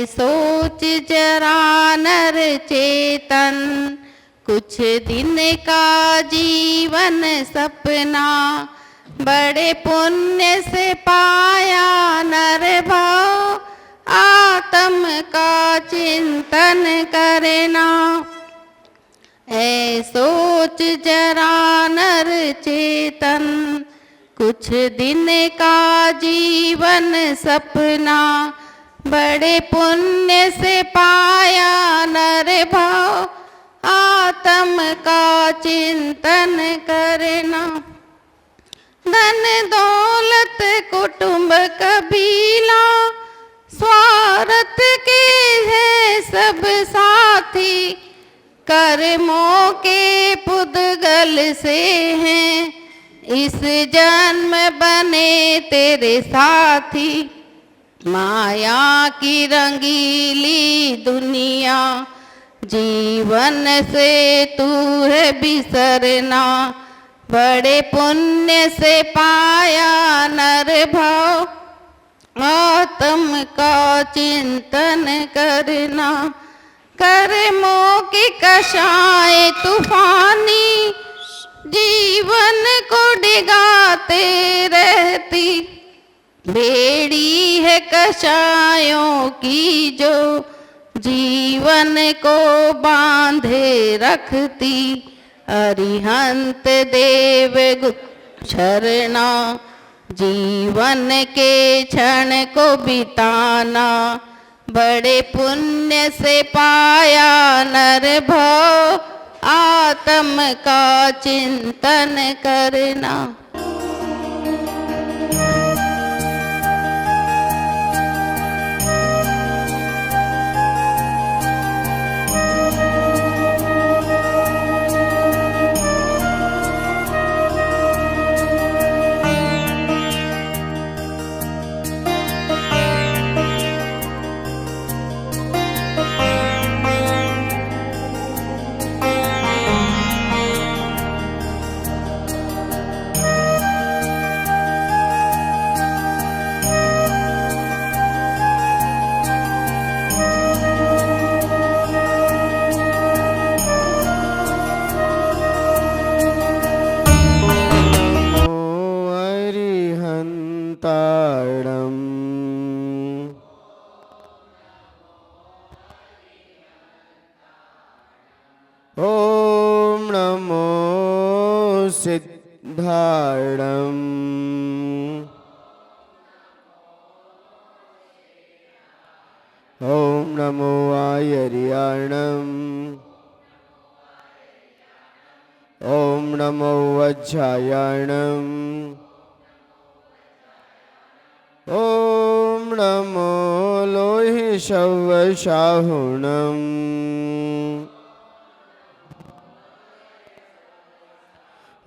सोच जरा नर चेतन, कुछ दिन का जीवन सपना, बड़े पुण्य से पाया नर भाव, आत्म का चिंतन करना। ऐ सोच जरा नर चेतन, कुछ दिन का जीवन सपना, बड़े पुण्य से पाया नर भाव, आत्म का चिंतन करना। धन दौलत कुटुंब कबीला, स्वार्थ के हैं सब साथी, कर्मों के पुद्गल से हैं, इस जन्म बने तेरे साथी। माया की रंगीली दुनिया, जीवन से तू है बिसरना, बड़े पुण्य से पाया नर भाव, आत्म का चिंतन करना। कर्मों की कषाय तूफानी, जीवन को डिगाते रहती, बेड़ी है कषायों की जो जीवन को बांधे रखती। अरिहंत देव शरणा, जीवन के क्षण को बिताना, बड़े पुण्य से पाया नर भाव, आत्म का चिंतन करना। ओम नमो सिद्धार्णम। ओम नमो आयर्याणम। ओम नमो वज्रायाणम। ओम नमो लोहिषवशाहुणम।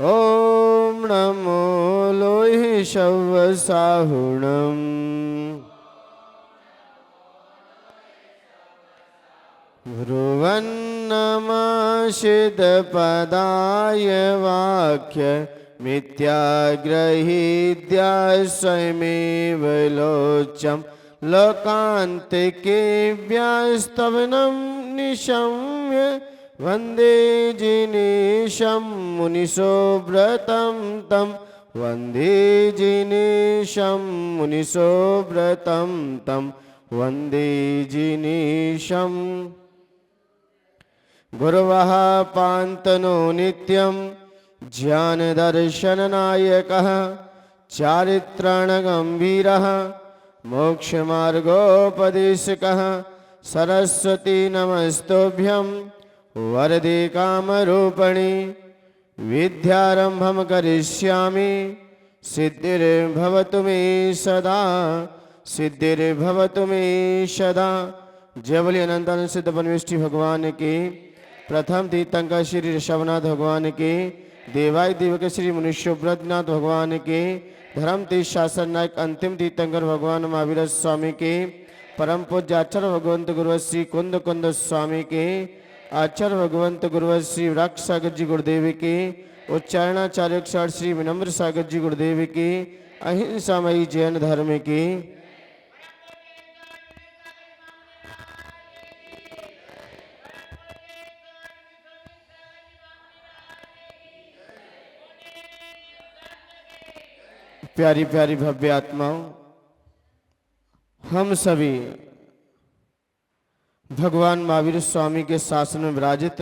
ओम नमो लोहिषवसाहुणम। ब्रुवन्नमशिदपदाय वाक्य मिथ्याग्रहीद्या स्वयमेव लोच्यं लोकान्तिकेभ्यस्तवनं निशम्य वन्दे जिनेशं मुनिसोव्रतं तं। वन्दे जिनेशं मुनिसोव्रतं तं। वन्दे जिनेशं। गुरवः पान्तनो नित्यं ज्ञानदर्शननायकः चारित्रणगम्भीरः मोक्षमार्गोपदेशकः सरस्वती नमस्तुभ्यं वरदे कामरूपिणि। विद्यारम्भं करिष्यामि सिद्धिर्भवतु मे सदा। सिद्धिर्भवतु मे सदा। जय बोलिए अनंतानंद सिद्ध बनविष्टि भगवान की। प्रथम तीर्थंकर श्री ऋषभनाथ भगवान की। देवाय देवक श्री मुनिशोभ्रतनाथ भगवान की। धर्म तीर्थ शासन नायक अंतिम तीर्थंकर भगवान महावीर स्वामी के। परम पूज्य आचार्य भगवंत गुरु श्री कुंद कुंद स्वामी के। आचार्य भगवंत गुरु श्री वृक्ष सागर जी गुरुदेव की। उच्चारणाचार्य श्री विनम्र सागर जी गुरुदेव की। अहिंसामयी जैन धर्म की। प्यारी प्यारी भव्य आत्माओं, हम सभी भगवान महावीर स्वामी के शासन में विराजित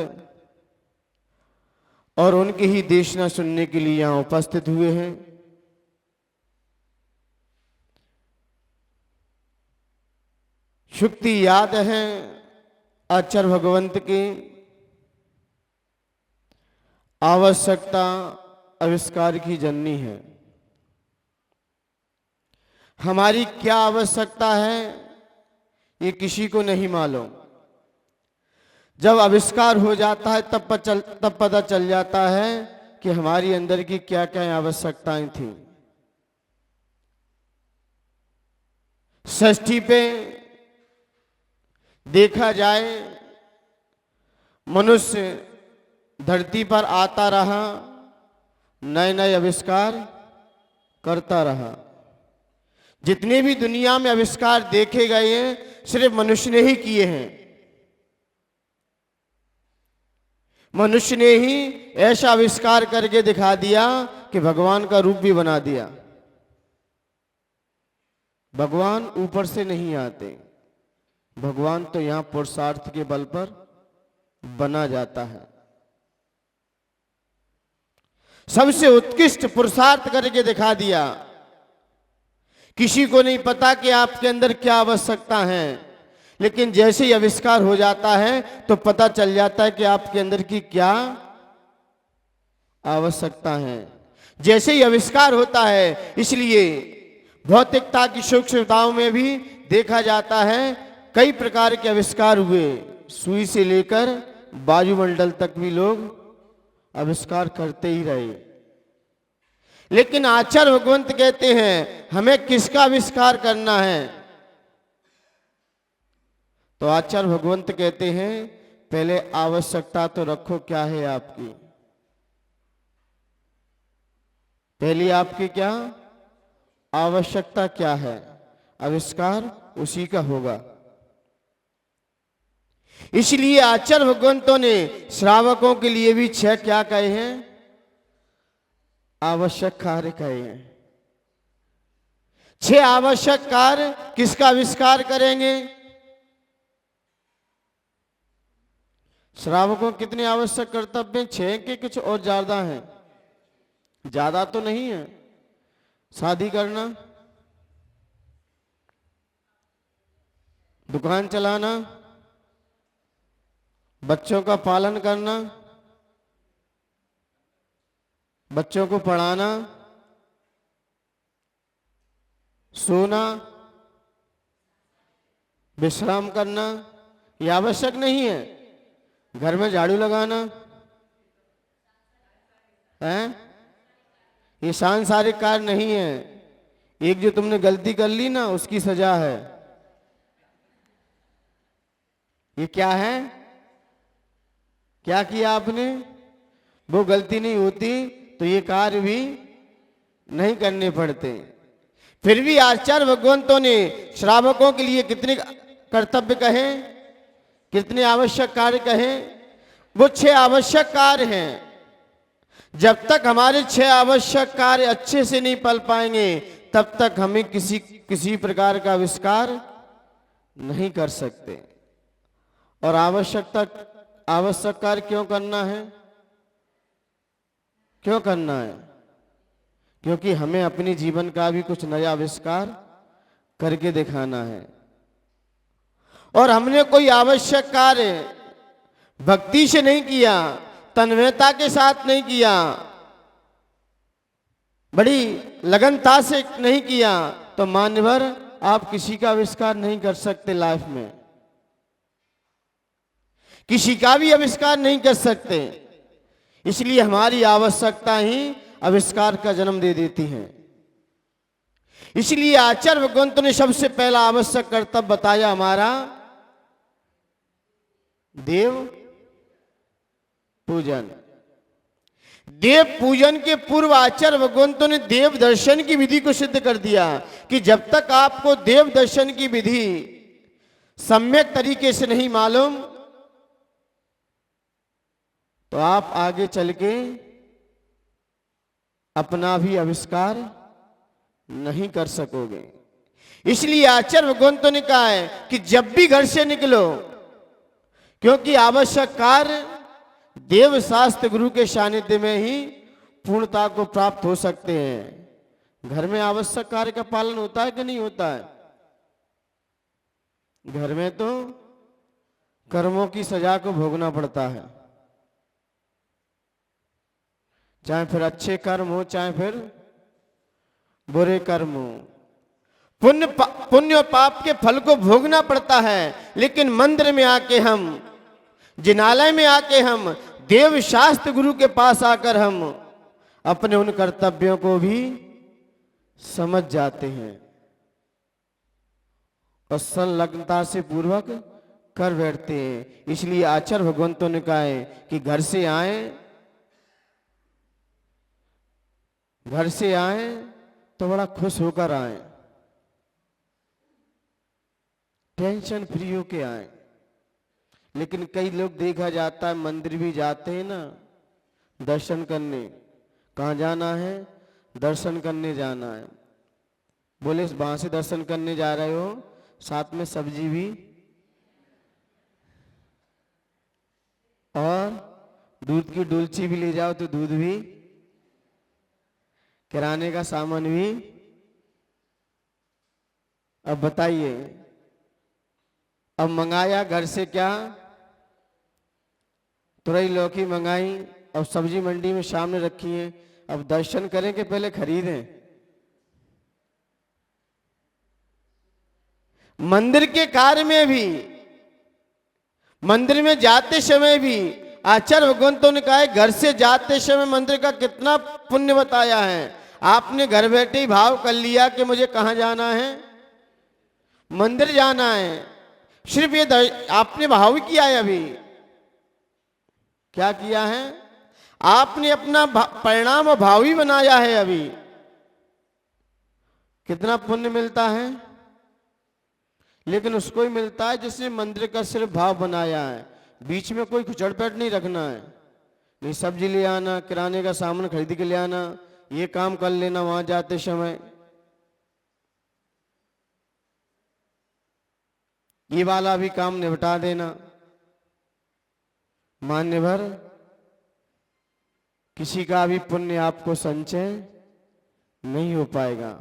और उनकी ही देशना सुनने के लिए यहाँ उपस्थित हुए हैं। शुक्ति याद है आचार्य भगवंत की आवश्यकता आविष्कार की जननी है। हमारी क्या आवश्यकता है ये किसी को नहीं मालूम। जब आविष्कार हो जाता है तब पता चल जाता है कि हमारी अंदर की क्या क्या आवश्यकताएं थी। षष्ठी पे देखा जाए मनुष्य धरती पर आता रहा, नए नए आविष्कार करता रहा। जितने भी दुनिया में आविष्कार देखे गए हैं सिर्फ मनुष्य ने ही किए हैं। मनुष्य ने ही ऐसा आविष्कार करके दिखा दिया कि भगवान का रूप भी बना दिया। भगवान ऊपर से नहीं आते, भगवान तो यहां पुरुषार्थ के बल पर बना जाता है। सबसे उत्कृष्ट पुरुषार्थ करके दिखा दिया। किसी को नहीं पता कि आपके अंदर क्या आवश्यकता है, लेकिन जैसे ही आविष्कार हो जाता है तो पता चल जाता है कि आपके अंदर की क्या आवश्यकता है। जैसे ही आविष्कार होता है, इसलिए भौतिकता की सूक्ष्मताओं में भी देखा जाता है कई प्रकार के आविष्कार हुए। सुई से लेकर वायुमंडल तक भी लोग आविष्कार करते ही रहे। लेकिन आचार्य भगवंत कहते हैं हमें किसका आविष्कार करना है? तो आचार्य भगवंत कहते हैं पहले आवश्यकता तो रखो, क्या है आपकी। पहली आपकी क्या आवश्यकता क्या है, आविष्कार उसी का होगा। इसलिए आचार्य भगवंतों ने श्रावकों के लिए भी 6 क्या कहे हैं, आवश्यक कार्य कहे हैं। 6 आवश्यक कार्य किसका आविष्कार करेंगे? श्रावकों कितने आवश्यक कर्तव्य? 6 के कुछ और ज्यादा हैं? ज्यादा तो नहीं है। शादी करना, दुकान चलाना, बच्चों का पालन करना, बच्चों को पढ़ाना, सोना, विश्राम करना, ये आवश्यक नहीं है। घर में झाड़ू लगाना है, ये सांसारिक कार्य नहीं है। एक जो तुमने गलती कर ली ना उसकी सजा है। ये क्या है, क्या किया आपने, वो गलती नहीं होती तो ये कार्य भी नहीं करने पड़ते। फिर भी आचार्य भगवंतों ने श्रावकों के लिए कितने कर्तव्य कहे, कितने आवश्यक कार्य कहे? वो 6 आवश्यक कार्य हैं। जब तक हमारे 6 आवश्यक कार्य अच्छे से नहीं पल पाएंगे तब तक हमें किसी प्रकार का आविष्कार नहीं कर सकते। और आवश्यक कार्य क्यों करना है? क्यों करना है? क्योंकि हमें अपने जीवन का भी कुछ नया आविष्कार करके दिखाना है। और हमने कोई आवश्यक कार्य भक्ति से नहीं किया, तन्मयता के साथ नहीं किया, बड़ी लगनता से नहीं किया, तो मान्यवर आप किसी का आविष्कार नहीं कर सकते। लाइफ में किसी का भी आविष्कार नहीं कर सकते। इसलिए हमारी आवश्यकता ही आविष्कार का जन्म दे देती है। इसलिए आचार्य भगवंत ने सबसे पहला आवश्यक कर्तव्य बताया हमारा देव पूजन। देव पूजन के पूर्व आचार्य भगवंतों ने देव दर्शन की विधि को सिद्ध कर दिया कि जब तक आपको देव दर्शन की विधि सम्यक तरीके से नहीं मालूम तो आप आगे चल के अपना भी आविष्कार नहीं कर सकोगे। इसलिए आचार्य भगवंतों ने कहा है कि जब भी घर से निकलो, क्योंकि आवश्यक कार्य देव शास्त्र गुरु के सानिध्य में ही पूर्णता को प्राप्त हो सकते हैं। घर में आवश्यक कार्य का पालन होता है कि नहीं होता है? घर में तो कर्मों की सजा को भोगना पड़ता है, चाहे फिर अच्छे कर्म हो चाहे फिर बुरे कर्म हो। पुण्य और पाप के फल को भोगना पड़ता है। लेकिन मंदिर में आके हम, जिनालय में आके हम, देव शास्त्र गुरु के पास आकर हम अपने उन कर्तव्यों को भी समझ जाते हैं और संलग्नता से पूर्वक कर बैठते हैं। इसलिए आचार्य भगवंतों ने कहा है कि घर से आए तो बड़ा खुश होकर आए, टेंशन फ्री होके आए। लेकिन कई लोग देखा जाता है मंदिर भी जाते हैं ना दर्शन करने। कहाँ जाना है? दर्शन करने जाना है। बोले वहां से दर्शन करने जा रहे हो, साथ में सब्जी भी और दूध की डुलची भी ले जाओ तो दूध भी, किराने का सामान भी। अब बताइए, अब मंगाया घर से क्या? तुरई लौकी मंगाई, अब सब्जी मंडी में सामने रखी है। अब दर्शन करें कि पहले खरीदें? मंदिर के कार्य में भी, मंदिर में जाते समय भी आचार्य भगवंतों ने कहा है घर से जाते समय मंदिर का कितना पुण्य बताया है। आपने घर बैठे ही भाव कर लिया कि मुझे कहां जाना है? मंदिर जाना है। सिर्फ ये आपने भाव किया है। अभी क्या किया है? आपने अपना परिणाम भावी बनाया है। अभी कितना पुण्य मिलता है? लेकिन उसको ही मिलता है जिसने मंदिर का सिर्फ भाव बनाया है। बीच में कोई खुचड़पैठ नहीं रखना है। नहीं सब्जी ले आना, किराने का सामान खरीद के ले आना, ये काम कर लेना वहां जाते समय, ये वाला भी काम निपटा देना। मान्य भर किसी का भी पुण्य आपको संचय नहीं हो पाएगा।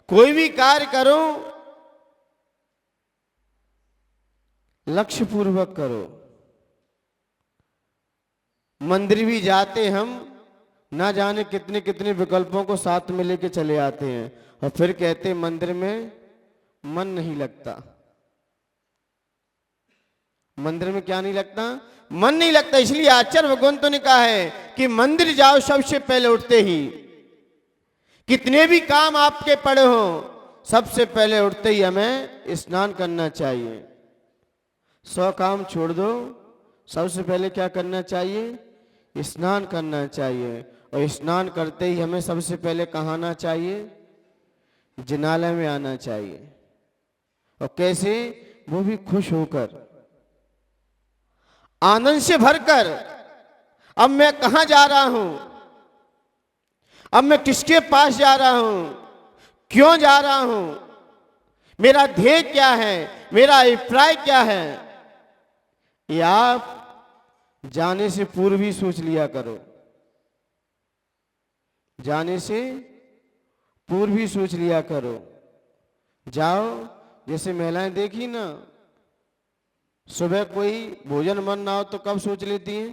कोई भी कार्य करो लक्ष्य पूर्वक करो। मंदिर भी जाते हम ना जाने कितने कितने विकल्पों को साथ में लेके चले आते हैं और फिर कहते मंदिर में मन नहीं लगता। मंदिर में क्या नहीं लगता? मन नहीं लगता। इसलिए आचार्य भगवंतों ने कहा है कि मंदिर जाओ सबसे पहले उठते ही। कितने भी काम आपके पड़े हो, सबसे पहले उठते ही हमें स्नान करना चाहिए। 100 काम छोड़ दो, सबसे पहले क्या करना चाहिए? स्नान करना चाहिए। और स्नान करते ही हमें सबसे पहले कहाँ आना चाहिए? जिनालय में आना चाहिए। और कैसे? वो भी खुश होकर, आनंद से भरकर। अब मैं कहां जा रहा हूं? अब मैं किसके पास जा रहा हूं? क्यों जा रहा हूं? मेरा ध्येय क्या है? मेरा अभिप्राय क्या है? ये आप जाने से पूर्व ही सोच लिया करो। जाने से पूर्व ही सोच लिया करो। जाओ, जैसे महिलाएं देखी ना, सुबह कोई भोजन मन ना हो तो कब सोच लेती हैं?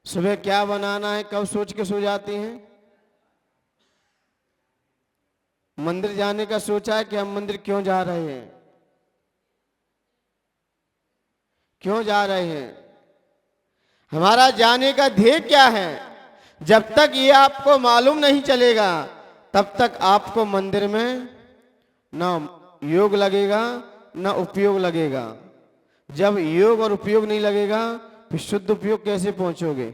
सुबह क्या बनाना है कब सोच के सो जाती हैं? मंदिर जाने का सोचा है कि हम मंदिर क्यों जा रहे हैं? क्यों जा रहे हैं? हमारा जाने का ध्येय क्या है? जब तक ये आपको मालूम नहीं चलेगा तब तक आपको मंदिर में ना योग लगेगा ना उपयोग लगेगा। जब योग और उपयोग नहीं लगेगा फिर शुद्ध उपयोग कैसे पहुंचोगे?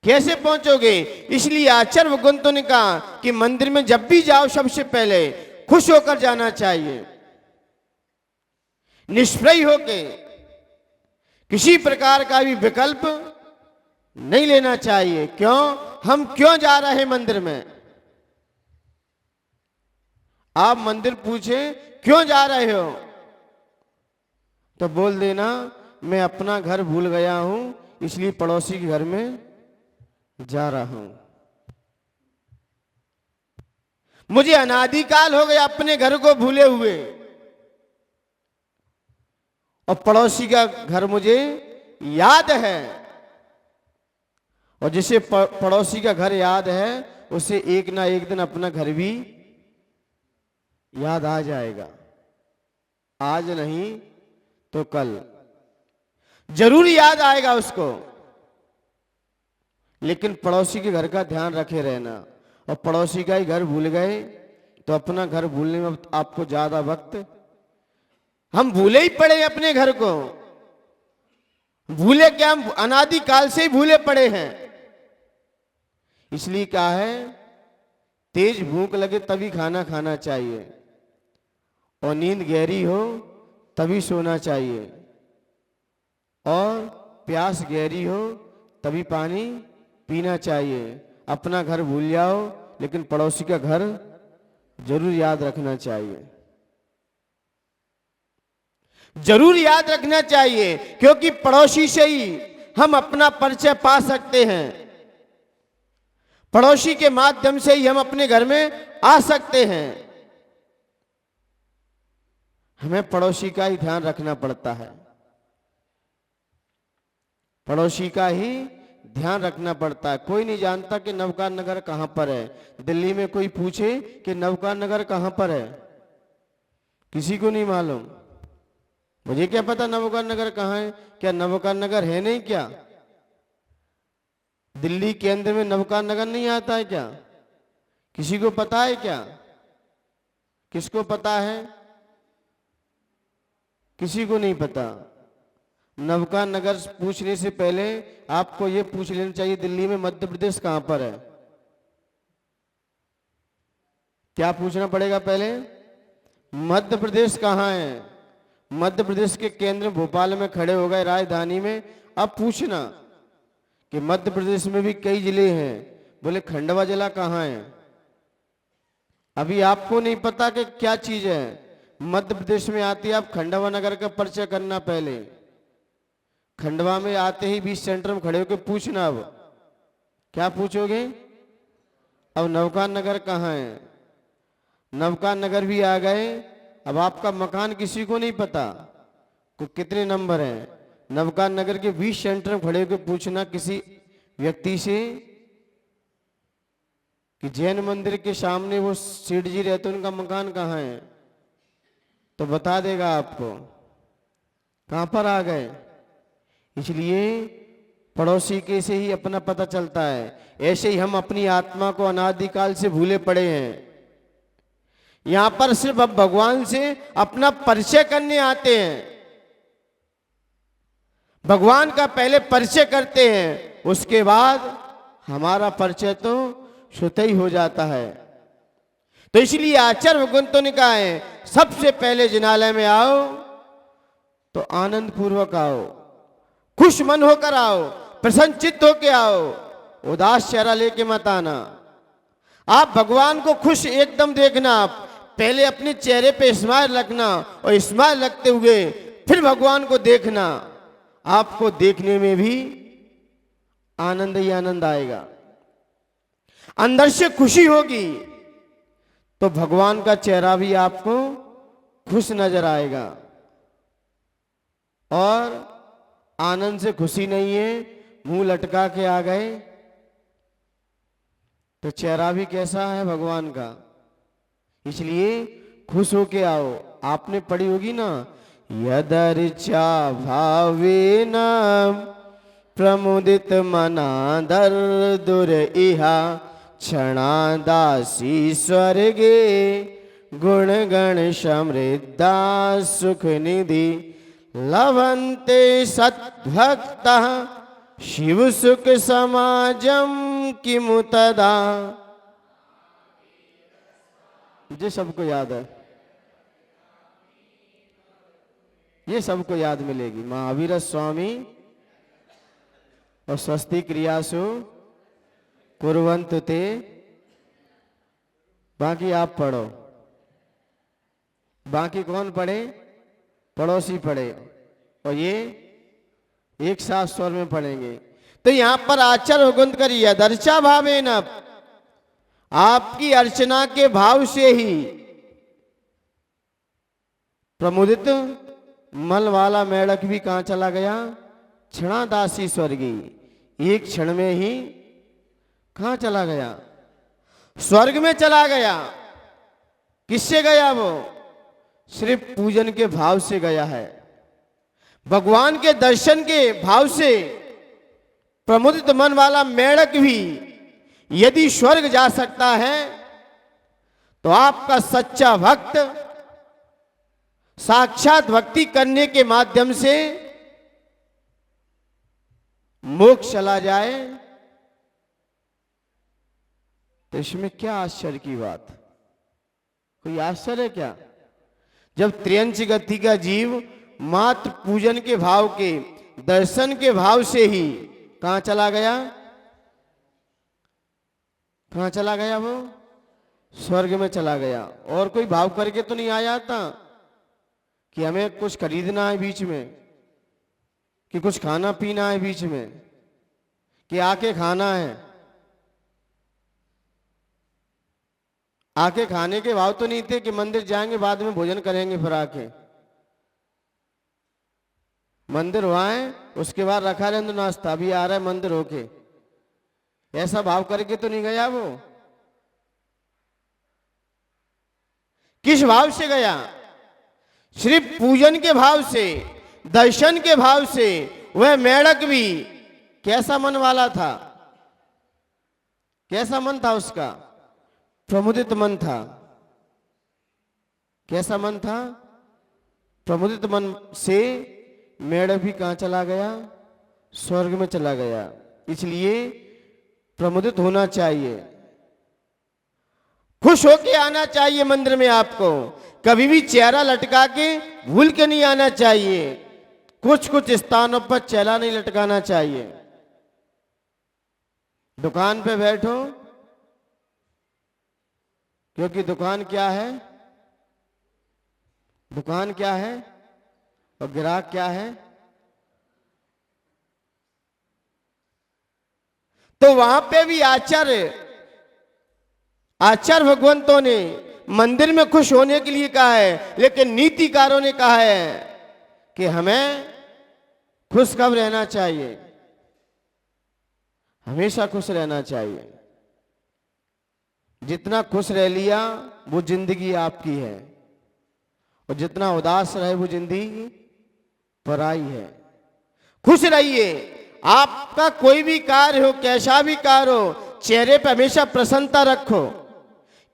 कैसे पहुंचोगे? इसलिए आचार्य भगवंतों ने कहा कि मंदिर में जब भी जाओ सबसे पहले खुश होकर जाना चाहिए, निष्प्रय होके। किसी प्रकार का भी विकल्प नहीं लेना चाहिए। क्यों? हम क्यों जा रहे हैं मंदिर में? आप मंदिर पूछे क्यों जा रहे हो, तो बोल देना मैं अपना घर भूल गया हूं, इसलिए पड़ोसी के घर में जा रहा हूं। मुझे अनादिकाल हो गया अपने घर को भूले हुए, और पड़ोसी का घर मुझे याद है। और जिसे पड़ोसी का घर याद है, उसे एक ना एक दिन अपना घर भी याद आ जाएगा। आज नहीं तो कल जरूर याद आएगा उसको। लेकिन पड़ोसी के घर का ध्यान रखे रहना। और पड़ोसी का ही घर भूल गए तो अपना घर भूलने में आपको ज्यादा वक्त, हम भूले ही पड़े अपने घर को। भूले क्या? हम अनादि काल से ही भूले पड़े हैं। इसलिए क्या है, तेज भूख लगे तभी खाना खाना चाहिए, और नींद गहरी हो तभी सोना चाहिए, और प्यास गहरी हो तभी पानी पीना चाहिए। अपना घर भूल जाओ लेकिन पड़ोसी का घर जरूर याद रखना चाहिए। जरूर याद रखना चाहिए, क्योंकि पड़ोसी से ही हम अपना परिचय पा सकते हैं। पड़ोसी के माध्यम से ही हम अपने घर में आ सकते हैं। हमें पड़ोसी का ही ध्यान रखना पड़ता है। पड़ोसी का ही ध्यान रखना पड़ता है। कोई नहीं जानता कि नवकार नगर कहां पर है। दिल्ली में कोई पूछे कि नवकार नगर कहां पर है, किसी को नहीं मालूम। मुझे क्या पता नवकार नगर कहां है? क्या नवकार नगर है नहीं क्या? दिल्ली केंद्र में नवकार नगर नहीं आता है क्या? किसी को पता है क्या? किसको पता है? किसी को नहीं पता। नवकार नगर पूछने से पहले आपको यह पूछ लेना चाहिए, दिल्ली में मध्य प्रदेश कहां पर है? क्या पूछना पड़ेगा पहले? मध्य प्रदेश कहां है? मध्य प्रदेश के केंद्र भोपाल में खड़े हो गए, राजधानी में। अब पूछना कि मध्य प्रदेश में भी कई जिले हैं। बोले खंडवा जिला कहां है? अभी आपको नहीं पता कि क्या चीज है। मध्य प्रदेश में आती है, आप खंडवा नगर का परिचय करना। पहले खंडवा में आते ही 20 सेंटर में खड़े होकर पूछना। अब क्या पूछोगे? अब नवकार नगर कहां है? नवकार नगर भी आ गए। अब आपका मकान किसी को नहीं पता तो कितने नंबर है। नवकार नगर के 20 सेंटर में खड़े होकर पूछना किसी व्यक्ति से कि जैन मंदिर के सामने वो सेठ जी रहते, उनका मकान कहां है, तो बता देगा आपको कहां पर आ गए। इसलिए पड़ोसी के से ही अपना पता चलता है। ऐसे ही हम अपनी आत्मा को अनादिकाल से भूले पड़े हैं। यहां पर सिर्फ अब भगवान से अपना परिचय करने आते हैं। भगवान का पहले परिचय करते हैं, उसके बाद हमारा परिचय तो स्वतः ही हो जाता है। तो इसलिए आचार्य भगवंतों ने कहा है, सबसे पहले जिनालय में आओ तो आनंद पूर्वक आओ, खुश मन होकर आओ, प्रसन्न चित्त होकर आओ, उदास चेहरा लेके मत आना। आप भगवान को खुश एकदम देखना। पहले अपने चेहरे पे स्माइल रखना, और स्माइल रखते हुए फिर भगवान को देखना। आपको देखने में भी आनंद ही आनंद आएगा, अंदर से खुशी होगी, तो भगवान का चेहरा भी आपको खुश नजर आएगा। और आनंद से खुशी नहीं है, मुंह लटका के आ गए, तो चेहरा भी कैसा है भगवान का। इसलिए खुश होके आओ। आपने पढ़ी होगी ना, यदर्चा भावेन प्रमुदित मनादर दुर इहा क्षणादासी स्वर्गे गुण गण समृद्धा सुख निधि लभन्ते सद्भक्ता शिव सुख समाजम किमु तदा। मुझे सबको याद है। ये सबको याद मिलेगी। महावीर स्वामी और स्वस्ति क्रियासु कुर्वन्तु ते। बाकी आप पढ़ो, बाकी कौन पढ़े? पड़ोसी पढ़े, और ये एक साथ स्वर में पढ़ेंगे। तो यहां पर आचार्य भगवंत करिए दर्शा भावे न, आपकी अर्चना के भाव से ही प्रमुदित मल वाला मेढक भी कहां चला गया? क्षणादासी स्वर्गीय। एक क्षण में ही कहां चला गया? स्वर्ग में चला गया। किससे गया? वो सिर्फ पूजन के भाव से गया है, भगवान के दर्शन के भाव से। प्रमुदित मन वाला मेढक भी यदि स्वर्ग जा सकता है, तो आपका सच्चा भक्त साक्षात भक्ति करने के माध्यम से मोक्ष चला जाए, तो इसमें क्या आश्चर्य की बात? कोई आश्चर्य है क्या? जब त्रियंच गति का जीव मात्र पूजन के भाव के, दर्शन के भाव से ही कहां चला गया? कहां चला गया? वो स्वर्ग में चला गया। और कोई भाव करके तो नहीं आया था कि हमें कुछ खरीदना है बीच में, कि कुछ खाना पीना है बीच में, कि आके खाना है। आके खाने के भाव तो नहीं थे कि मंदिर जाएंगे बाद में भोजन करेंगे, फिर आके मंदिर वहां है, उसके बाद रखा रहने नाश्ता, अभी आ रहा है मंदिर होके। ऐसा भाव करके तो नहीं गया वो। किस भाव से गया? सिर्फ पूजन के भाव से, दर्शन के भाव से। वह मेढक भी कैसा मन वाला था? कैसा मन था उसका? प्रमुदित मन था। कैसा मन था? प्रमुदित मन से मेढक भी कहां चला गया? स्वर्ग में चला गया। इसलिए प्रमुदित होना चाहिए, खुश होके आना चाहिए मंदिर में। आपको कभी भी चेहरा लटका के भूल के नहीं आना चाहिए। कुछ कुछ स्थानों पर चेहरा नहीं लटकाना चाहिए। दुकान पे बैठो, क्योंकि दुकान क्या है? दुकान क्या है और ग्राहक क्या है? तो वहां पे भी आचार्य भगवंतों ने मंदिर में खुश होने के लिए कहा है, लेकिन नीतिकारों ने कहा है कि हमें खुश कब रहना चाहिए? हमेशा खुश रहना चाहिए। जितना खुश रह लिया वो जिंदगी आपकी है, और जितना उदास रहे वो जिंदगी पराई है। खुश रहिए। आपका कोई भी कार्य हो, कैसा भी कार्य हो, चेहरे पे हमेशा प्रसन्नता रखो।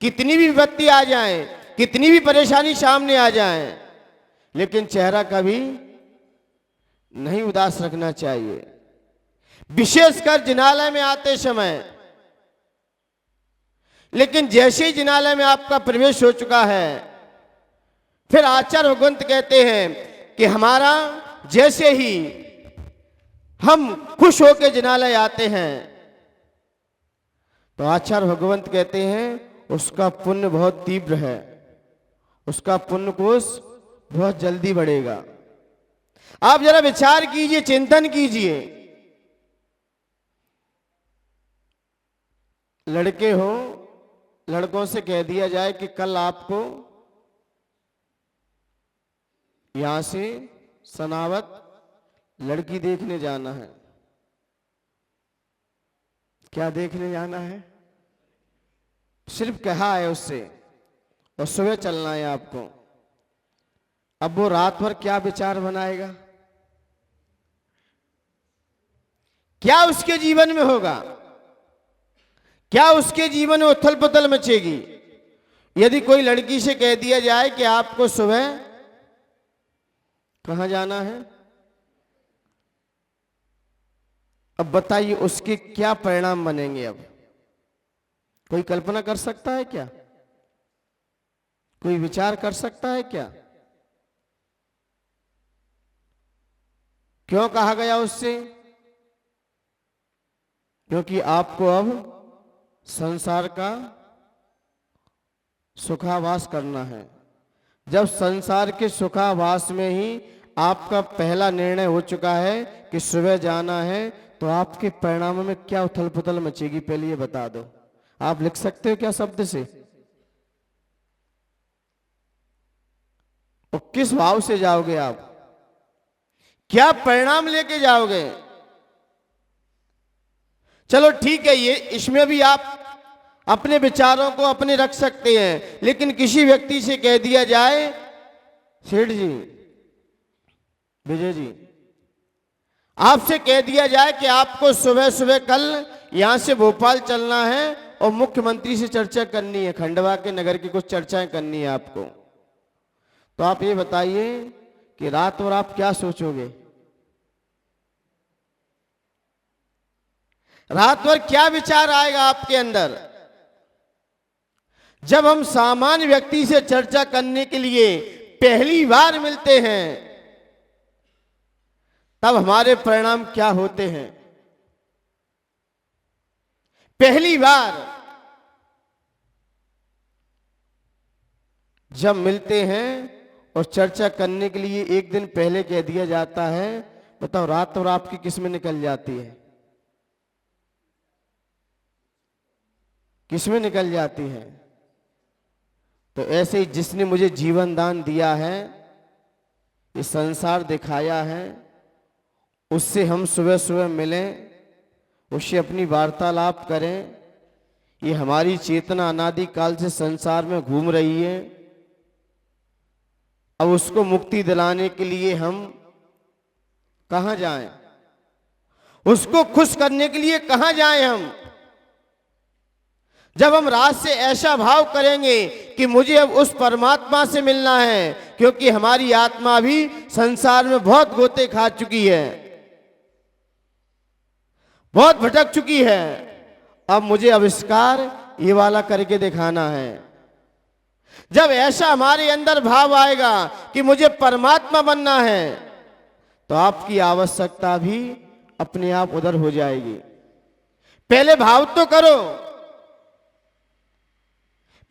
कितनी भी विपत्ति आ जाए, कितनी भी परेशानी सामने आ जाए, लेकिन चेहरा कभी नहीं उदास रखना चाहिए। विशेषकर जिनालय में आते समय। लेकिन जैसे ही जिनालय में आपका प्रवेश हो चुका है, फिर आचार्य भगवंत कहते हैं कि हमारा जैसे ही हम खुश होकर जिनालय आते हैं, तो आचार्य भगवंत कहते हैं उसका पुण्य बहुत तीव्र है, उसका पुण्य कोष बहुत जल्दी बढ़ेगा। आप जरा विचार कीजिए, चिंतन कीजिए। लड़के हो, लड़कों से कह दिया जाए कि कल आपको यहां से सनावत लड़की देखने जाना है। क्या देखने जाना है? सिर्फ कहा है उससे, और सुबह चलना है आपको। अब वो रात भर क्या विचार बनाएगा? क्या उसके जीवन में होगा? क्या उसके जीवन में उथल पुथल मचेगी? यदि कोई लड़की से कह दिया जाए कि आपको सुबह कहां जाना है, अब बताइए उसके क्या परिणाम बनेंगे? अब कोई कल्पना कर सकता है क्या? कोई विचार कर सकता है क्या? क्यों कहा गया उससे? क्योंकि आपको अब संसार का सुखावास करना है। जब संसार के सुखावास में ही आपका पहला निर्णय हो चुका है कि सुबह जाना है, तो आपके परिणामों में क्या उथल पुथल मचेगी, पहले ये बता दो। आप लिख सकते हो क्या शब्द से? और किस भाव से जाओगे आप? क्या परिणाम लेके जाओगे? चलो ठीक है, ये इसमें भी आप अपने विचारों को अपने रख सकते हैं, लेकिन किसी व्यक्ति से कह दिया जाए, सेठ जी, विजय जी, आपसे कह दिया जाए कि आपको सुबह सुबह कल यहां से भोपाल चलना है और मुख्यमंत्री से चर्चा करनी है, खंडवा के नगर की कुछ चर्चाएं करनी है आपको, तो आप ये बताइए कि रात भर आप क्या सोचोगे? रात भर क्या विचार आएगा आपके अंदर? जब हम सामान्य व्यक्ति से चर्चा करने के लिए पहली बार मिलते हैं, तब हमारे परिणाम क्या होते हैं? पहली बार जब मिलते हैं और चर्चा करने के लिए एक दिन पहले कह दिया जाता है, बताओ रात और आपकी किसमें निकल जाती है? किसमें निकल जाती है? तो ऐसे ही जिसने मुझे जीवन दान दिया है, ये संसार दिखाया है, उससे हम सुबह सुबह मिलें, उससे अपनी वार्तालाप करें। ये हमारी चेतना अनादि काल से संसार में घूम रही है। अब उसको मुक्ति दिलाने के लिए हम कहां जाएं? उसको खुश करने के लिए कहां जाएं हम? जब हम रात से ऐसा भाव करेंगे कि मुझे अब उस परमात्मा से मिलना है, क्योंकि हमारी आत्मा भी संसार में बहुत गोते खा चुकी है, बहुत भटक चुकी है, अब मुझे आविष्कार ये वाला करके दिखाना है। जब ऐसा हमारे अंदर भाव आएगा कि मुझे परमात्मा बनना है, तो आपकी आवश्यकता भी अपने आप उधर हो जाएगी। पहले भाव तो करो,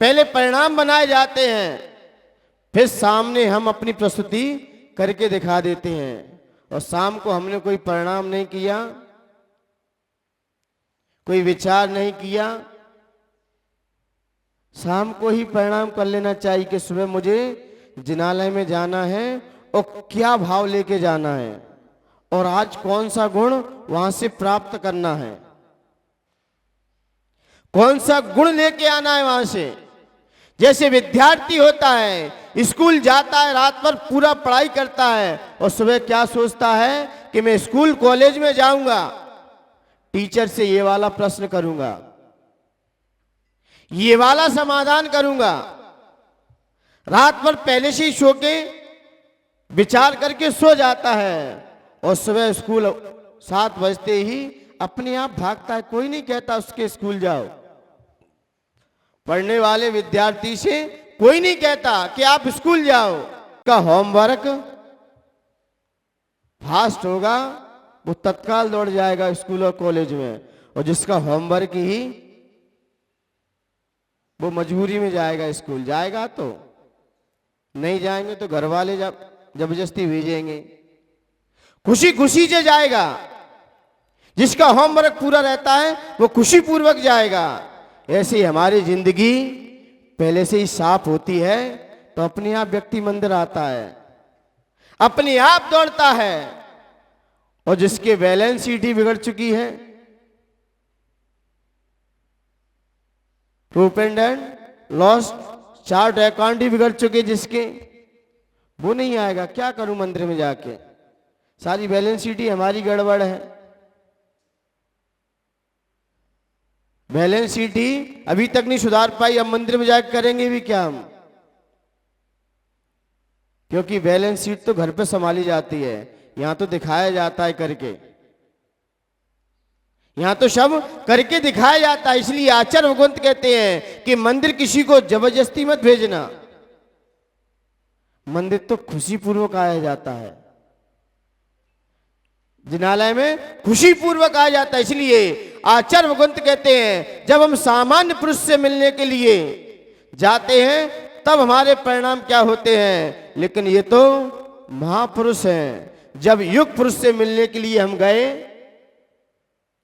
पहले परिणाम बनाए जाते हैं, फिर सामने हम अपनी प्रस्तुति करके दिखा देते हैं। और शाम को हमने कोई परिणाम नहीं किया, कोई विचार नहीं किया, शाम को ही परिणाम कर लेना चाहिए कि सुबह मुझे जिनालय में जाना है और क्या भाव लेके जाना है और आज कौन सा गुण वहां से प्राप्त करना है, कौन सा गुण लेके आना है वहां से। जैसे विद्यार्थी होता है, स्कूल जाता है, रात भर पूरा पढ़ाई करता है और सुबह क्या सोचता है कि मैं स्कूल कॉलेज में जाऊंगा, टीचर से ये वाला प्रश्न करूंगा, ये वाला समाधान करूंगा। रात भर पहले से ही सो के विचार करके सो जाता है और सुबह स्कूल 7 बजते ही अपने आप भागता है। कोई नहीं कहता उसके स्कूल जाओ, पढ़ने वाले विद्यार्थी से कोई नहीं कहता कि आप स्कूल जाओ। का होमवर्क फास्ट होगा, वो तत्काल दौड़ जाएगा स्कूल और कॉलेज में, और जिसका होमवर्क ही वो मजबूरी में जाएगा स्कूल, जाएगा तो नहीं जाएंगे तो घर वाले जबरदस्ती भेजेंगे, खुशी खुशी से जाएगा। जिसका होमवर्क पूरा रहता है वो खुशी पूर्वक जाएगा। ऐसे ही हमारी जिंदगी पहले से ही साफ होती है तो अपने आप व्यक्ति मंदिर आता है, अपने आप दौड़ता है। और जिसके बैलेंस शीट ही बिगड़ चुकी है, profit and loss chart account ही बिगड़ चुके जिसके, वो नहीं आएगा। क्या करूं मंदिर में जाके, सारी बैलेंस शीट ही हमारी गड़बड़ है, बैलेंस शीट ही अभी तक नहीं सुधार पाई, अब मंदिर में जाकर करेंगे भी क्या हम? क्योंकि बैलेंस शीट तो घर पे संभाली जाती है, यहां तो दिखाया जाता है करके, यहां तो सब करके दिखाया जाता है। इसलिए आचार्य भगवंत कहते हैं कि मंदिर किसी को जबरदस्ती मत भेजना, मंदिर तो खुशी पूर्वक आया जाता है। जिनालय में खुशी पूर्वक आ जाता है। इसलिए आचार्य भगवंत कहते हैं जब हम सामान्य पुरुष से मिलने के लिए जाते हैं तब हमारे परिणाम क्या होते हैं, लेकिन ये तो महापुरुष हैं। जब युग पुरुष से मिलने के लिए हम गए,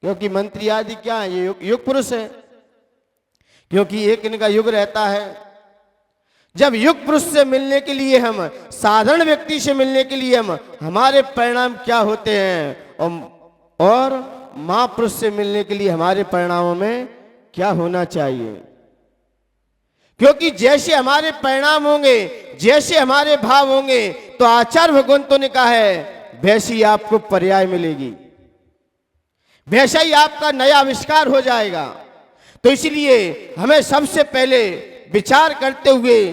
क्योंकि मंत्री आदि क्या है, ये युग पुरुष है, क्योंकि एक इनका युग रहता है। जब युग पुरुष से मिलने के लिए हम, साधारण व्यक्ति से मिलने के लिए हम, हमारे परिणाम क्या होते हैं, और महापुरुष से मिलने के लिए हमारे परिणामों में क्या होना चाहिए। क्योंकि जैसे हमारे परिणाम होंगे, जैसे हमारे भाव होंगे, तो आचार्य भगवंतों ने कहा है वैसी आपको पर्याय मिलेगी, वैसा ही आपका नया आविष्कार हो जाएगा। तो इसलिए हमें सबसे पहले विचार करते हुए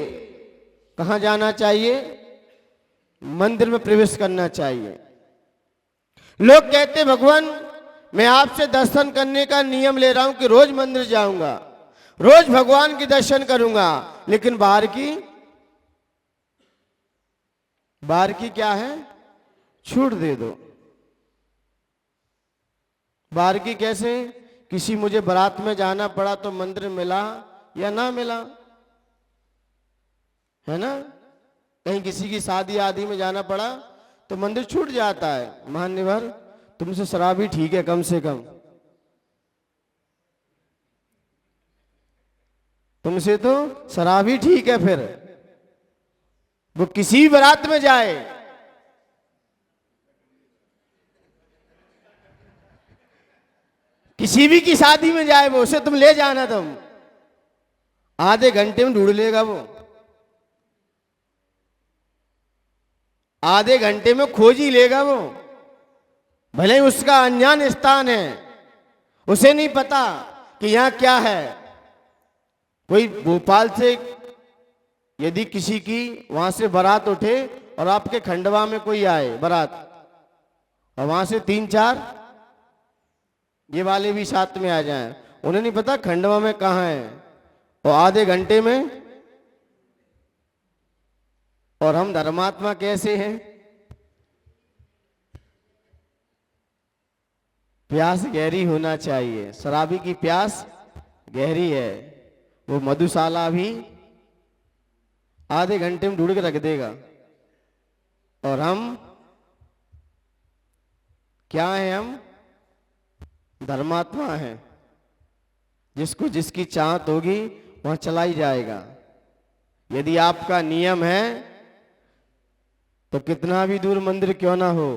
कहां जाना चाहिए, मंदिर में प्रवेश करना चाहिए। लोग कहते भगवान मैं आपसे दर्शन करने का नियम ले रहा हूं कि रोज मंदिर जाऊंगा, रोज भगवान के दर्शन करूंगा, लेकिन बाहर की क्या है, छूट दे दो। बाहर की कैसे, किसी मुझे बारात में जाना पड़ा तो मंदिर मिला या ना मिला, है ना, कहीं किसी की शादी आदि में जाना पड़ा तो मंदिर छूट जाता है। मान्यवर तुमसे शराबी ठीक है, कम से कम तुमसे तो शराबी ठीक है, फिर वो किसी भी बारात में जाए, किसी भी की शादी में जाए, वो उसे तुम ले जाना, तुम आधे घंटे में ढूंढ लेगा, वो आधे घंटे में खोज ही लेगा। वो भले ही उसका अनजान स्थान है, उसे नहीं पता कि यहां क्या है। कोई भोपाल से यदि किसी की वहां से बारात उठे और आपके खंडवा में कोई आए बारात, और वहां से 3-4 ये वाले भी साथ में आ जाएं, उन्हें नहीं पता खंडवा में कहां है, और आधे घंटे में। और हम धर्मात्मा कैसे हैं, प्यास गहरी होना चाहिए। शराबी की प्यास गहरी है, वो मधुशाला भी आधे घंटे में ढूंढ के रख देगा। और हम क्या हैं, हम धर्मात्मा हैं, जिसको जिसकी चाहत होगी वहां चला ही जाएगा। यदि आपका नियम है तो कितना भी दूर मंदिर क्यों ना हो।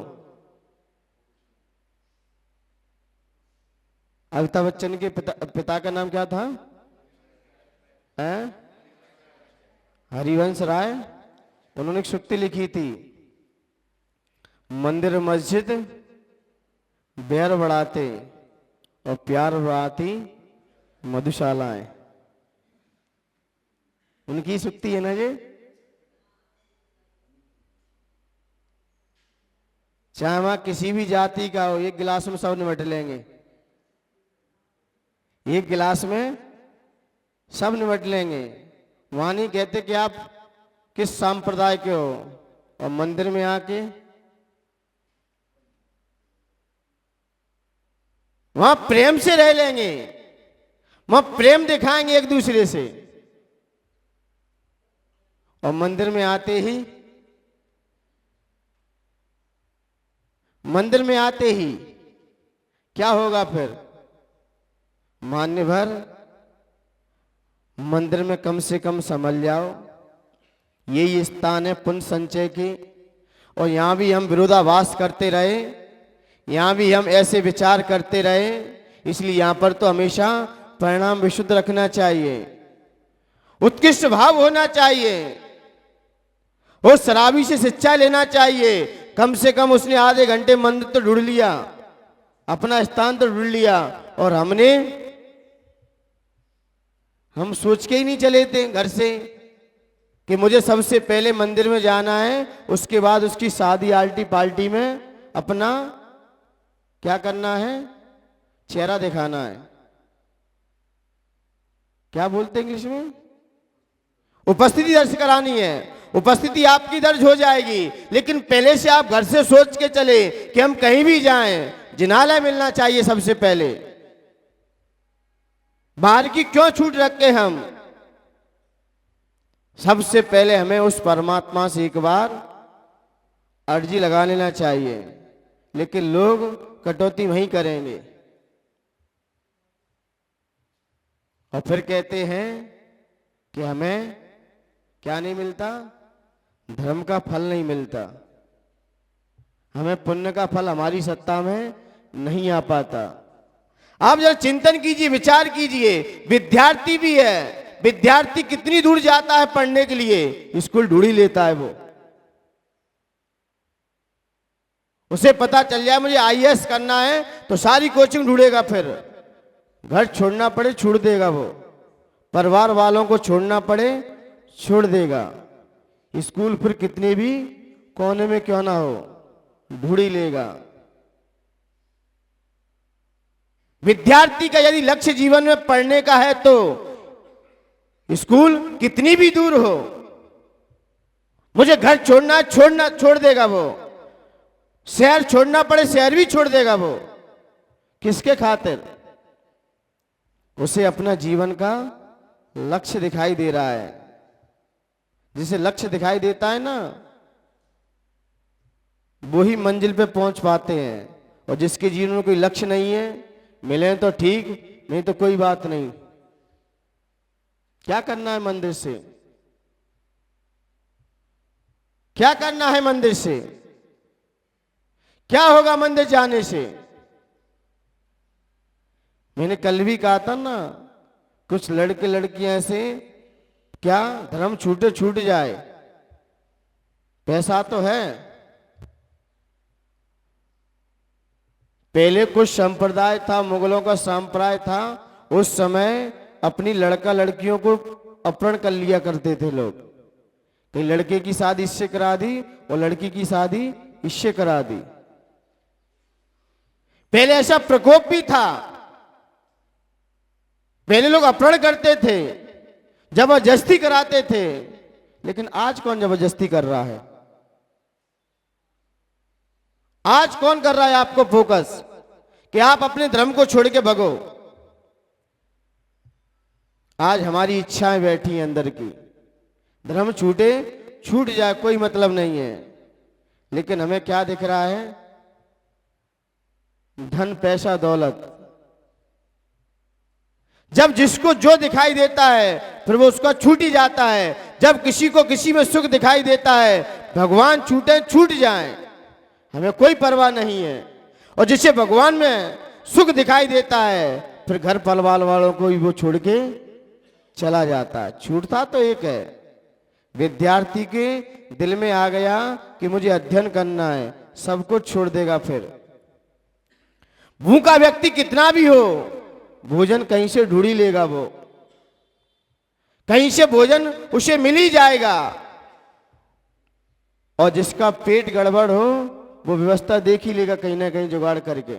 अमिताभ बच्चन के पिता का नाम क्या था, हरिवंश राय। उन्होंने एक सूक्ति लिखी थी, मंदिर मस्जिद बैर बढ़ाते और प्यार बढ़ाती मधुशालाएं। उनकी सूक्ति है ना ये। चाहे वहां किसी भी जाति का हो, एक गिलास में सब निमट लेंगे, एक गिलास में सब निमट लेंगे। वहां नहीं कहते कि आप किस संप्रदाय के हो, और मंदिर में आके वहां प्रेम से रह लेंगे, वहां प्रेम दिखाएंगे एक दूसरे से। और मंदिर में आते ही क्या होगा फिर, मान्यवर मंदिर में कम से कम संभल जाओ। यही स्थान है पुण्य संचय की, और यहां भी हम विरोधाभास करते रहे, यहां भी हम ऐसे विचार करते रहे। इसलिए यहां पर तो हमेशा परिणाम विशुद्ध रखना चाहिए, उत्कृष्ट भाव होना चाहिए, और शराबी से शिक्षा लेना चाहिए। कम से कम उसने आधे घंटे मंदिर तो ढूंढ लिया, अपना स्थान तो ढूंढ लिया, और हम सोच के ही नहीं चले थे घर से कि मुझे सबसे पहले मंदिर में जाना है, उसके बाद उसकी शादी आल्टी पाल्टी में अपना क्या करना है, चेहरा दिखाना है। क्या बोलते हैं इंग्लिश में, उपस्थिति दर्ज करानी है, उपस्थिति आपकी दर्ज हो जाएगी, लेकिन पहले से आप घर से सोच के चले कि हम कहीं भी जाएं जिनालय मिलना चाहिए सबसे पहले। बाहर की क्यों छूट रखे हम? सबसे पहले हमें उस परमात्मा से एक बार अर्जी लगा लेना चाहिए, लेकिन लोग कटौती वहीं करेंगे और फिर कहते हैं कि हमें क्या नहीं मिलता, धर्म का फल नहीं मिलता, हमें पुण्य का फल हमारी सत्ता में नहीं आ पाता। आप जरा चिंतन कीजिए, विचार कीजिए, विद्यार्थी भी है, विद्यार्थी कितनी दूर जाता है पढ़ने के लिए, स्कूल ढूंढ ही लेता है वो। उसे पता चल जाए मुझे आईएएस करना है तो सारी कोचिंग ढूंढेगा, फिर घर छोड़ना पड़े छोड़ देगा, वो परिवार वालों को छोड़ना पड़े छोड़ देगा, स्कूल फिर कितने भी कोने में क्यों ना हो ढूंढ ही लेगा। विद्यार्थी का यदि लक्ष्य जीवन में पढ़ने का है तो स्कूल कितनी भी दूर हो, मुझे घर छोड़ना छोड़ देगा वो, शहर छोड़ना पड़े शहर भी छोड़ देगा वो। किसके खातिर? उसे अपना जीवन का लक्ष्य दिखाई दे रहा है। जिसे लक्ष्य दिखाई देता है ना, वो ही मंजिल पे पहुंच पाते हैं, और जिसके जीवन में कोई लक्ष्य नहीं है, मिले तो ठीक, नहीं तो कोई बात नहीं। क्या करना है मंदिर से? क्या करना है मंदिर से? क्या होगा मंदिर जाने से? मैंने कल भी कहा था ना, कुछ लड़के लड़कियां ऐसे क्या धर्म छूट जाए, पैसा तो है। पहले कुछ संप्रदाय था, मुगलों का संप्रदाय था, उस समय अपनी लड़का लड़कियों को अपहरण कर लिया करते थे लोग। कहीं लड़के की शादी इससे करा दी और लड़की की शादी इससे करा दी। पहले ऐसा प्रकोप भी था, पहले लोग अपहरण करते थे, जबरदस्ती कराते थे। लेकिन आज कौन जबरदस्ती कर रहा है? आज कौन कर रहा है आपको फोकस कि आप अपने धर्म को छोड़ के भगो? आज हमारी इच्छाएं बैठी हैं अंदर की, धर्म छूट जाए कोई मतलब नहीं है, लेकिन हमें क्या दिख रहा है? धन पैसा दौलत। जब जिसको जो दिखाई देता है फिर वो उसका छूट ही जाता है। जब किसी को किसी में सुख दिखाई देता है, भगवान छूट जाए हमें कोई परवाह नहीं है, और जिसे भगवान में सुख दिखाई देता है फिर घर परिवार वालों को भी वो छोड़ के चला जाता है। छूटता तो एक है, विद्यार्थी के दिल में आ गया कि मुझे अध्ययन करना है, सब कुछ छोड़ देगा। फिर भूखा व्यक्ति कितना भी हो, भोजन कहीं से ढूंढ ही लेगा, वो कहीं से भोजन उसे मिल ही जाएगा। और जिसका पेट गड़बड़ हो वो व्यवस्था देख ही लेगा कहीं ना कहीं जुगाड़ करके।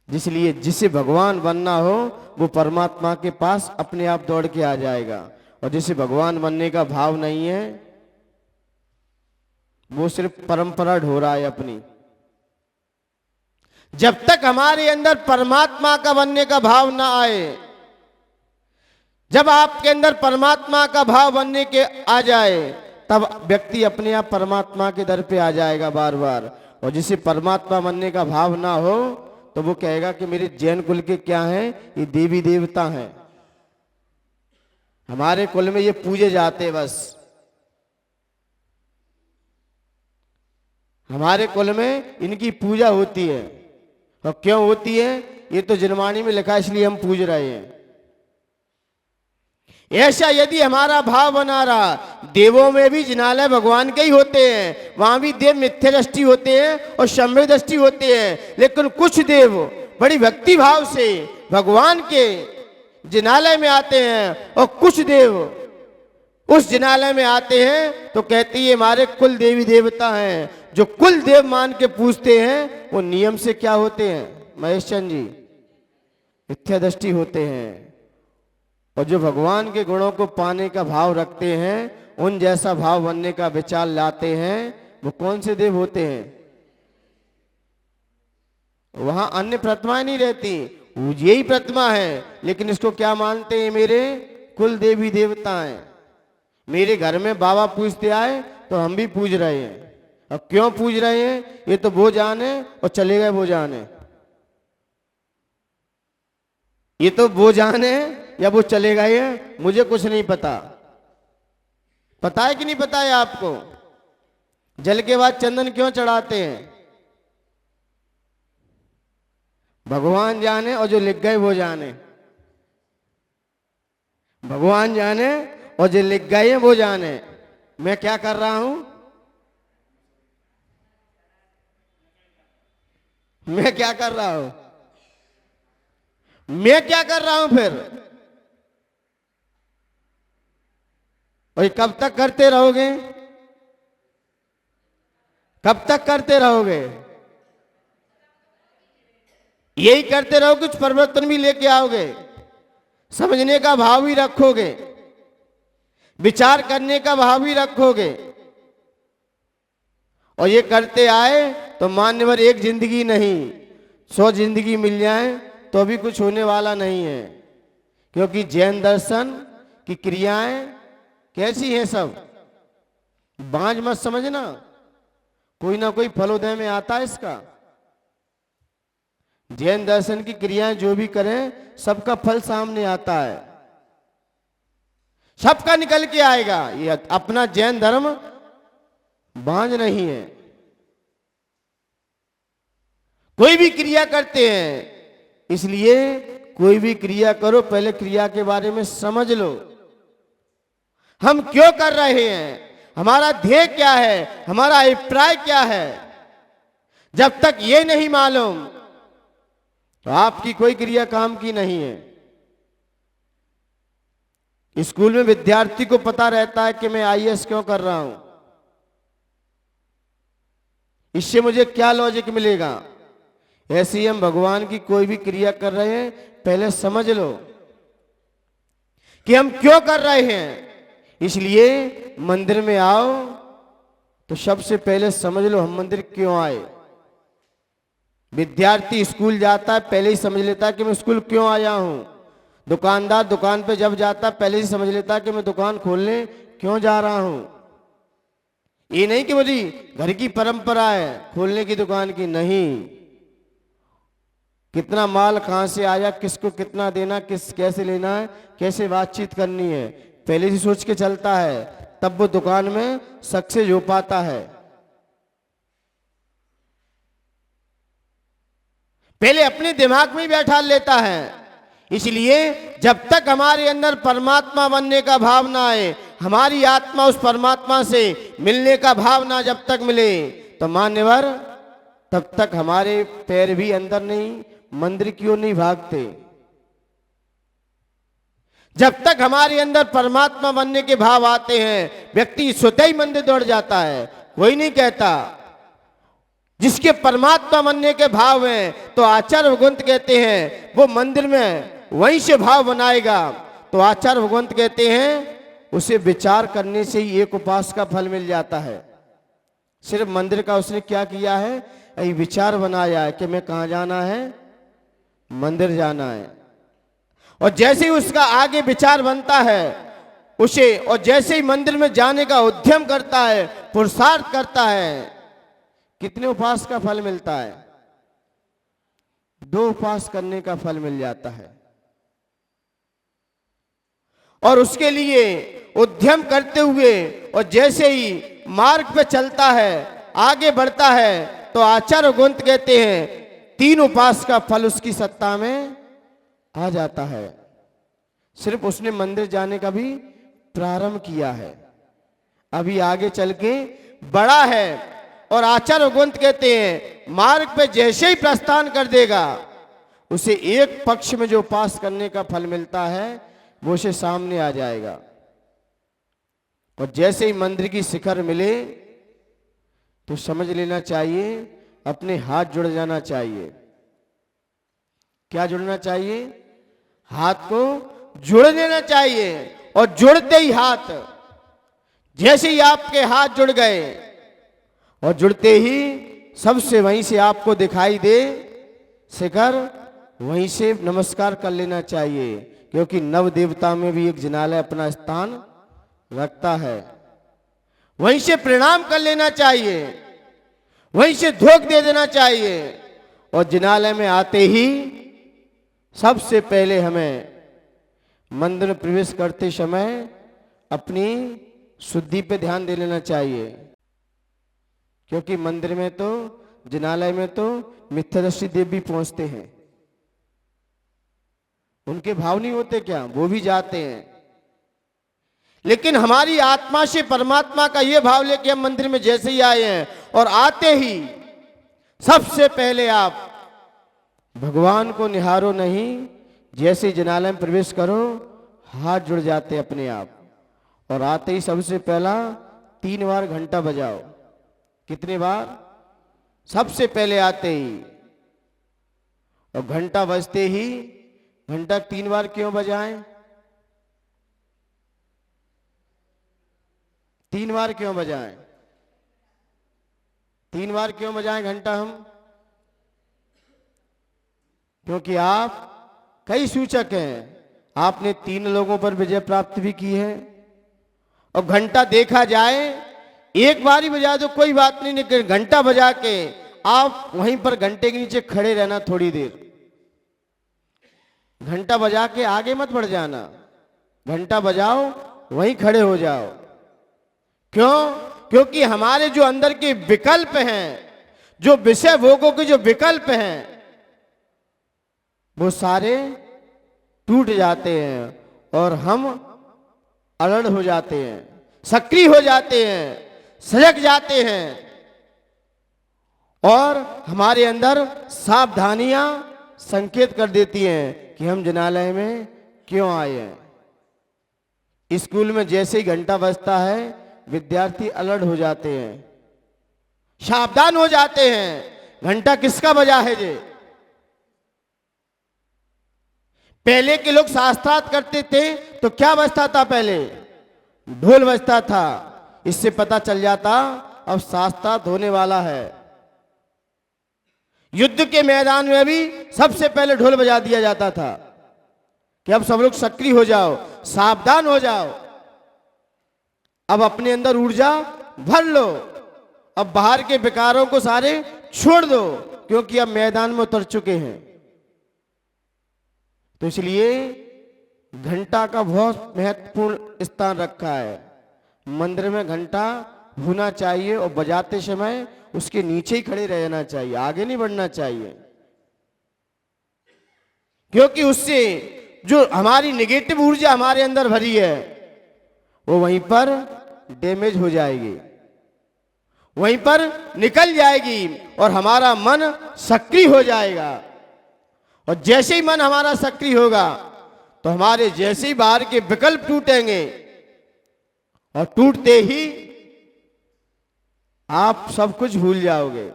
इसलिए जिसे भगवान बनना हो वो परमात्मा के पास अपने आप दौड़ के आ जाएगा, और जिसे भगवान बनने का भाव नहीं है वो सिर्फ परंपरा ढो रहा है अपनी। जब तक हमारे अंदर परमात्मा का बनने का भाव ना आए, जब आपके अंदर परमात्मा का भाव बनने के आ जाए, तब व्यक्ति अपने आप परमात्मा के दर पे आ जाएगा बार बार। और जिसे परमात्मा बनने का भाव ना हो तो वो कहेगा कि मेरे जैन कुल के क्या हैं, ये देवी देवता हैं, हमारे कुल में ये पूजे जाते, बस हमारे कुल में इनकी पूजा होती है। और क्यों होती है? ये तो जिनवाणी में लिखा है इसलिए हम पूज रहे हैं। ऐसा यदि हमारा भाव बना रहा, देवों में भी जिनालय भगवान के ही होते हैं, वहां भी देव मिथ्या दृष्टि होते हैं और सम्यक दृष्टि होते हैं, लेकिन कुछ देव बड़ी भक्ति भाव से भगवान के जिनालय में आते हैं, और कुछ देव उस जिनालय में आते हैं तो कहते हैं हमारे कुल देवी देवता हैं। जो कुल देव मान के पूछते हैं वो नियम से क्या होते हैं महेश चंद जी? मिथ्या दृष्टि होते हैं। और जो भगवान के गुणों को पाने का भाव रखते हैं, उन जैसा भाव बनने का विचार लाते हैं, वो कौन से देव होते हैं? वहां अन्य प्रतिमाएं नहीं रहती, यही प्रतिमा है, लेकिन इसको क्या मानते हैं? मेरे कुल देवी देवता हैं। मेरे घर में बाबा पूजते आए तो हम भी पूज रहे हैं। अब क्यों पूज रहे हैं ये तो वो जाने, और चले गए वो जाने। ये तो वो जाने या वो चले गए हैं, मुझे कुछ नहीं पता। पता है कि नहीं पता है आपको? जल के बाद चंदन क्यों चढ़ाते हैं? भगवान जाने, और जो लिख गए वो जाने। भगवान जाने और जो लिख गए हैं वो जाने। मैं क्या कर रहा हूं? मैं क्या कर रहा हूं? मैं क्या कर रहा हूं फिर? और ये कब तक करते रहोगे? कब तक करते रहोगे? यही करते रहो, कुछ परिवर्तन भी लेके आओगे? समझने का भाव भी रखोगे, विचार करने का भाव भी रखोगे, और ये करते आए तो मान्यवर एक जिंदगी नहीं 100 जिंदगी मिल जाए तो भी कुछ होने वाला नहीं है। क्योंकि जैन दर्शन की क्रियाएं कैसी हैं? सब बांझ मत समझना, कोई ना कोई फलोदय में आता है इसका। जैन दर्शन की क्रियाएं जो भी करें, सबका फल सामने आता है, सबका निकल के आएगा। ये अपना जैन धर्म बांझ नहीं है। कोई भी क्रिया करते हैं, इसलिए कोई भी क्रिया करो पहले क्रिया के बारे में समझ लो। हम क्यों कर रहे हैं, हमारा ध्येय क्या है, हमारा अभिप्राय क्या है। जब तक ये नहीं मालूम तो आपकी कोई क्रिया काम की नहीं है। स्कूल में विद्यार्थी को पता रहता है कि मैं आईएएस क्यों कर रहा हूं, इससे मुझे क्या लॉजिक मिलेगा। ऐसे ही हम भगवान की कोई भी क्रिया कर रहे हैं, पहले समझ लो कि हम क्यों कर रहे हैं। इसलिए मंदिर में आओ तो सबसे पहले समझ लो हम मंदिर क्यों आए। विद्यार्थी स्कूल जाता है, पहले ही समझ लेता है कि मैं स्कूल क्यों आया हूं। दुकानदार दुकान पे जब जाता है, पहले ही समझ लेता है कि मैं दुकान खोलने क्यों जा रहा हूं। ये नहीं कि मेरी घर की परंपरा है खोलने की दुकान की, नहीं। कितना माल कहां से आया, किसको कितना देना, कैसे लेना है, कैसे बातचीत करनी है, पहले से सोच के चलता है, तब वो दुकान में सक्सेस हो पाता है। पहले अपने दिमाग में बैठा लेता है। इसलिए जब तक हमारे अंदर परमात्मा बनने का भाव ना आए, हमारी आत्मा उस परमात्मा से मिलने का भाव ना जब तक मिले, तो मान्यवर तब तक हमारे पैर भी अंदर नहीं, मंदिर क्यों नहीं भागते। जब तक हमारे अंदर परमात्मा बनने के भाव आते हैं, व्यक्ति स्वतः ही मंदिर दौड़ जाता है। कोई नहीं कहता। जिसके परमात्मा बनने के भाव हैं, तो आचार्य भगवंत कहते हैं वो मंदिर में वहीं से भाव बनाएगा। तो आचार्य भगवंत कहते हैं उसे विचार करने से ही एक उपास का फल मिल जाता है। सिर्फ मंदिर का उसने क्या किया है, यही विचार बनाया है कि मैं कहां जाना है, मंदिर जाना है। और जैसे ही उसका आगे विचार बनता है उसे, और जैसे ही मंदिर में जाने का उद्यम करता है, पुरुषार्थ करता है, कितने उपवास का फल मिलता है? 2 उपवास करने का फल मिल जाता है। और उसके लिए उद्यम करते हुए और जैसे ही मार्ग पे चलता है, आगे बढ़ता है, तो आचार्य भगवंत कहते हैं 3 उपवास का फल उसकी सत्ता में आ जाता है। सिर्फ उसने मंदिर जाने का भी प्रारंभ किया है, अभी आगे चल के बड़ा है। और आचार्य भगवंत कहते हैं मार्ग पे जैसे ही प्रस्थान कर देगा, उसे एक पक्ष में जो उपास करने का फल मिलता है वो उसे सामने आ जाएगा। और जैसे ही मंदिर की शिखर मिले तो समझ लेना चाहिए अपने हाथ जुड़ जाना चाहिए। क्या जुड़ना चाहिए? हाथ को जुड़ लेना चाहिए। और जुड़ते ही हाथ, जैसे ही आपके हाथ जुड़ गए और जुड़ते ही सबसे वहीं से आपको दिखाई दे शिखर, वहीं से नमस्कार कर लेना चाहिए, क्योंकि नव देवता में भी एक जिनालय अपना स्थान रखता है। वहीं से प्रणाम कर लेना चाहिए, वहीं से धोख दे देना चाहिए। और जिनालय में आते ही सबसे पहले हमें मंदिर में प्रवेश करते समय अपनी शुद्धि पे ध्यान दे लेना चाहिए, क्योंकि मंदिर में तो, जिनालय में तो मिथ्यादर्शी देव भी पहुंचते हैं। उनके भाव नहीं होते क्या? वो भी जाते हैं। लेकिन हमारी आत्मा से परमात्मा का ये भाव लेके हम मंदिर में जैसे ही आए हैं और आते ही सबसे पहले आप भगवान को निहारो नहीं, जैसे जिनालय में प्रवेश करो हाथ जुड़ जाते अपने आप। और आते ही सबसे पहला 3 बार घंटा बजाओ। कितने बार? सबसे पहले आते ही। और घंटा बजते ही, घंटा 3 बार क्यों बजाएं? 3 बार क्यों बजाएं? 3 बार क्यों बजाएं घंटा हम? क्योंकि आप कई सूचक हैं। आपने 3 लोगों पर विजय प्राप्त भी की है। और घंटा देखा जाए एक बार ही बजा दो कोई बात नहीं, लेकिन घंटा बजा के आप वहीं पर घंटे के नीचे खड़े रहना थोड़ी देर। घंटा बजा के आगे मत बढ़ जाना, घंटा बजाओ वहीं खड़े हो जाओ। क्यों? क्योंकि हमारे जो अंदर के विकल्प हैं, जो विषय भोगों के जो विकल्प हैं, वो सारे टूट जाते हैं और हम अलर्ट हो जाते हैं, सक्रिय हो जाते हैं, सजग जाते हैं। और हमारे अंदर सावधानियां संकेत कर देती हैं कि हम जिनालय में क्यों आए हैं। स्कूल में जैसे ही घंटा बजता है विद्यार्थी अलर्ट हो जाते हैं, सावधान हो जाते हैं। घंटा किसका बजा है जे? पहले के लोग शास्त्रार्थ करते थे तो क्या बजता था? पहले ढोल बजता था। इससे पता चल जाता अब शास्त्रार्थ होने वाला है। युद्ध के मैदान में भी सबसे पहले ढोल बजा दिया जाता था कि अब सब लोग सक्रिय हो जाओ, सावधान हो जाओ, अब अपने अंदर ऊर्जा भर लो, अब बाहर के विकारों को सारे छोड़ दो, क्योंकि अब मैदान में उतर चुके हैं। तो इसलिए घंटा का बहुत महत्वपूर्ण स्थान रखा है। मंदिर में घंटा होना चाहिए और बजाते समय उसके नीचे ही खड़े रहना चाहिए, आगे नहीं बढ़ना चाहिए, क्योंकि उससे जो हमारी नेगेटिव ऊर्जा हमारे अंदर भरी है वो वहीं पर डैमेज हो जाएगी, वहीं पर निकल जाएगी और हमारा मन सक्रिय हो जाएगा। और जैसे ही मन हमारा सक्रिय होगा तो हमारे जैसे ही बाहर के विकल्प टूटेंगे और टूटते ही आप सब कुछ भूल जाओगे।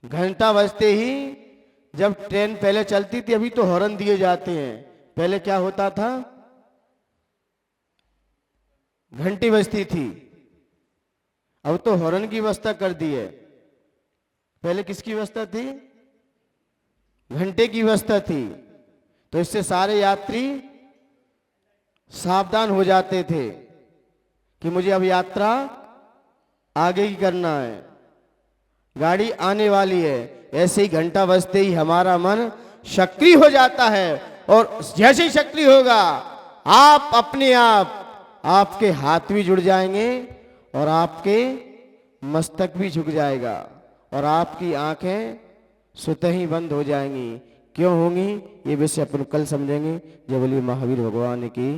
घंटा बजते ही, जब ट्रेन पहले चलती थी, अभी तो हॉर्न दिए जाते हैं, पहले क्या होता था? घंटी बजती थी, अब तो हॉर्न की व्यवस्था कर दी है। पहले किसकी व्यवस्था थी? घंटे की व्यवस्था थी। तो इससे सारे यात्री सावधान हो जाते थे कि मुझे अब यात्रा आगे की करना है, गाड़ी आने वाली है। ऐसे ही घंटा बजते ही हमारा मन सक्रिय हो जाता है और जैसे ही सक्रिय होगा आप अपने आप, आपके हाथ भी जुड़ जाएंगे और आपके मस्तक भी झुक जाएगा और आपकी आंखें स्वतः ही बंद हो जाएंगी। क्यों होंगी ये विषय अपन कल समझेंगे। जय बोलिए महावीर भगवान की।